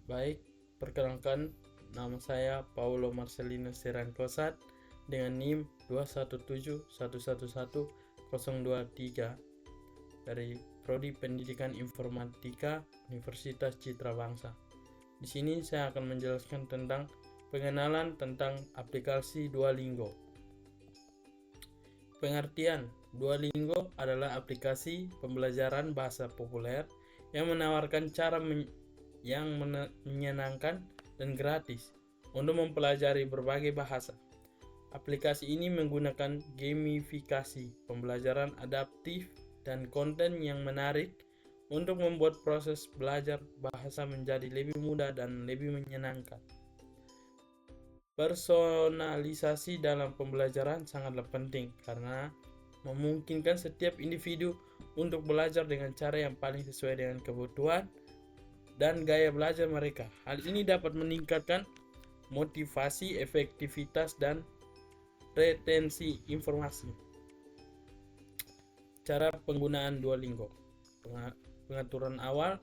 Baik, perkenalkan nama saya Paulo Marcelino Seran Kosat dengan NIM 217111023 dari Prodi Pendidikan Informatika Universitas Citra Bangsa. Di sini saya akan menjelaskan tentang pengenalan tentang aplikasi Duolingo. Pengertian: Duolingo adalah aplikasi pembelajaran bahasa populer yang menawarkan cara yang menyenangkan dan gratis untuk mempelajari berbagai bahasa. Aplikasi ini menggunakan gamifikasi, pembelajaran adaptif, dan konten yang menarik untuk membuat proses belajar bahasa menjadi lebih mudah dan lebih menyenangkan. Personalisasi dalam pembelajaran sangatlah penting karena memungkinkan setiap individu untuk belajar dengan cara yang paling sesuai dengan kebutuhan dan gaya belajar mereka. Hal ini dapat meningkatkan motivasi, efektivitas, dan retensi informasi. Cara penggunaan Duolingo. Pengaturan awal: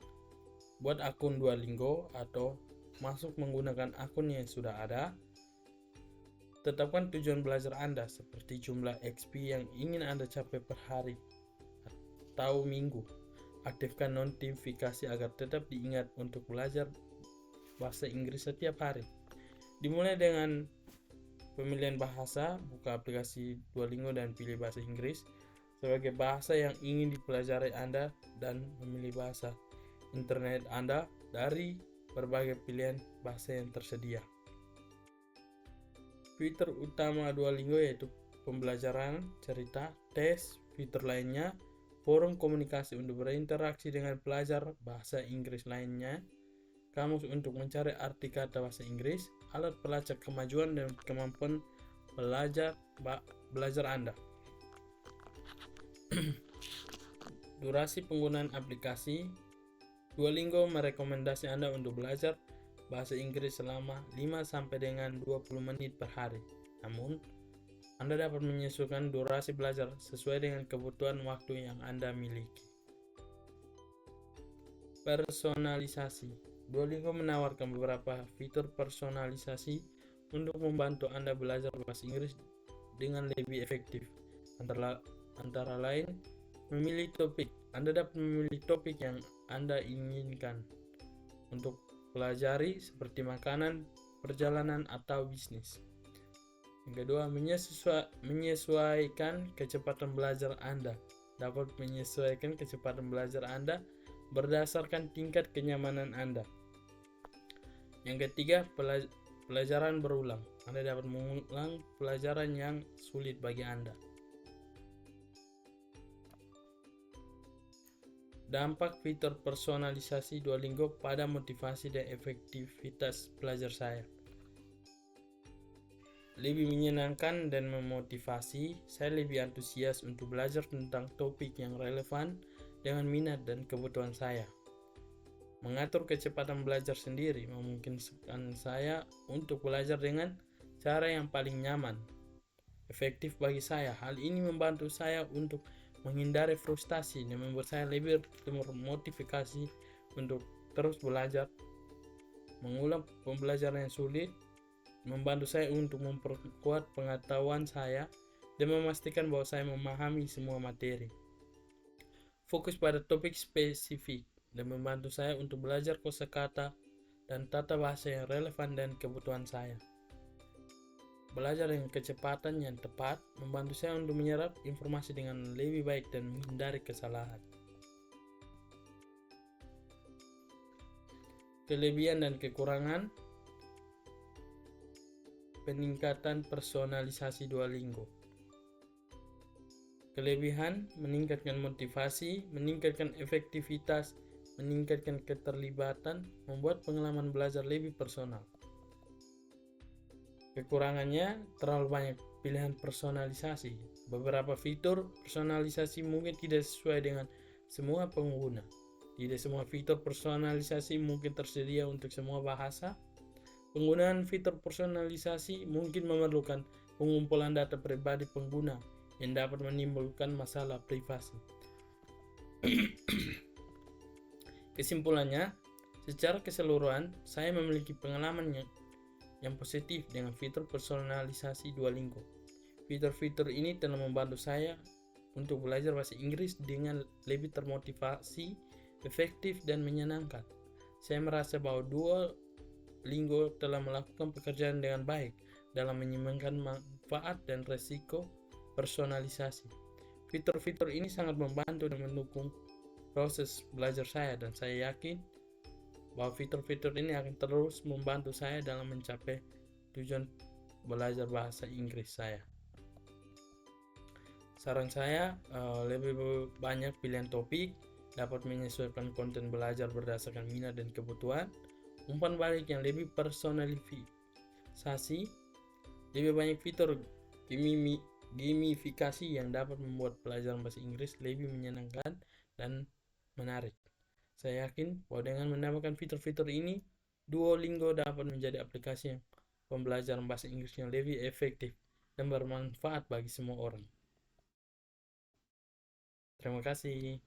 buat akun Duolingo atau masuk menggunakan akun yang sudah ada. Tetapkan tujuan belajar Anda seperti jumlah XP yang ingin Anda capai per hari atau minggu. Aktifkan notifikasi agar tetap diingat untuk belajar bahasa Inggris setiap hari. Dimulai dengan pemilihan bahasa, buka aplikasi Duolingo dan pilih bahasa Inggris sebagai bahasa yang ingin dipelajari Anda dan memilih bahasa internet Anda dari berbagai pilihan bahasa yang tersedia. Fitur utama Duolingo yaitu pembelajaran, cerita, tes. Fitur lainnya: forum komunikasi untuk berinteraksi dengan pelajar bahasa Inggris lainnya, kamus untuk mencari arti kata bahasa Inggris, alat pelacak kemajuan dan kemampuan belajar Anda. Durasi penggunaan aplikasi. Duolingo merekomendasi Anda untuk belajar bahasa Inggris selama 5 sampai dengan 20 menit per hari. Namun, Anda dapat menyesuaikan durasi belajar sesuai dengan kebutuhan waktu yang Anda miliki. Personalisasi. Duolingo menawarkan beberapa fitur personalisasi untuk membantu Anda belajar bahasa Inggris dengan lebih efektif. Antara lain, memilih topik. Anda dapat memilih topik yang Anda inginkan untuk pelajari seperti makanan, perjalanan, atau bisnis. Yang kedua, menyesuaikan kecepatan belajar Anda. Dapat menyesuaikan kecepatan belajar Anda berdasarkan tingkat kenyamanan Anda. Yang ketiga, pelajaran berulang. Anda dapat mengulang pelajaran yang sulit bagi Anda. Dampak fitur personalisasi Duolingo pada motivasi dan efektivitas belajar saya. Lebih menyenangkan dan memotivasi. Saya lebih antusias untuk belajar tentang topik yang relevan dengan minat dan kebutuhan saya. Mengatur kecepatan belajar sendiri memungkinkan saya untuk belajar dengan cara yang paling nyaman, efektif bagi saya. Hal ini membantu saya untuk menghindari frustasi dan membuat saya lebih termotivasi untuk terus belajar. Mengulang pembelajaran yang sulit membantu saya untuk memperkuat pengetahuan saya dan memastikan bahwa saya memahami semua materi. Fokus pada topik spesifik dan membantu saya untuk belajar kosakata dan tata bahasa yang relevan dan kebutuhan saya. Belajar dengan kecepatan yang tepat membantu saya untuk menyerap informasi dengan lebih baik dan menghindari kesalahan. Kelebihan dan kekurangan peningkatan personalisasi Duolingo. Kelebihan: meningkatkan motivasi, meningkatkan efektivitas, meningkatkan keterlibatan, membuat pengalaman belajar lebih personal. Kekurangannya: terlalu banyak pilihan personalisasi. Beberapa fitur personalisasi mungkin tidak sesuai dengan semua pengguna. Tidak semua fitur personalisasi mungkin tersedia untuk semua bahasa. Penggunaan fitur personalisasi mungkin memerlukan pengumpulan data pribadi pengguna yang dapat menimbulkan masalah privasi. Kesimpulannya, Secara keseluruhan, saya memiliki pengalaman yang positif dengan fitur personalisasi Duolingo. Fitur-fitur ini telah membantu saya untuk belajar bahasa Inggris dengan lebih termotivasi, efektif, dan menyenangkan. Saya merasa bahwa Duolingo telah melakukan pekerjaan dengan baik dalam menyeimbangkan manfaat dan resiko personalisasi. Fitur-fitur ini sangat membantu dan mendukung proses belajar saya, dan saya yakin bahwa fitur-fitur ini akan terus membantu saya dalam mencapai tujuan belajar bahasa Inggris saya. Saran saya, lebih banyak pilihan topik, dapat menyesuaikan konten belajar berdasarkan minat dan kebutuhan, umpan balik yang lebih personalisasi, lebih banyak fitur gamifikasi yang dapat membuat pelajaran bahasa Inggris lebih menyenangkan dan menarik. Saya yakin bahwa dengan menambahkan fitur-fitur ini, Duolingo dapat menjadi aplikasi pembelajaran bahasa Inggris yang lebih efektif dan bermanfaat bagi semua orang. Terima kasih.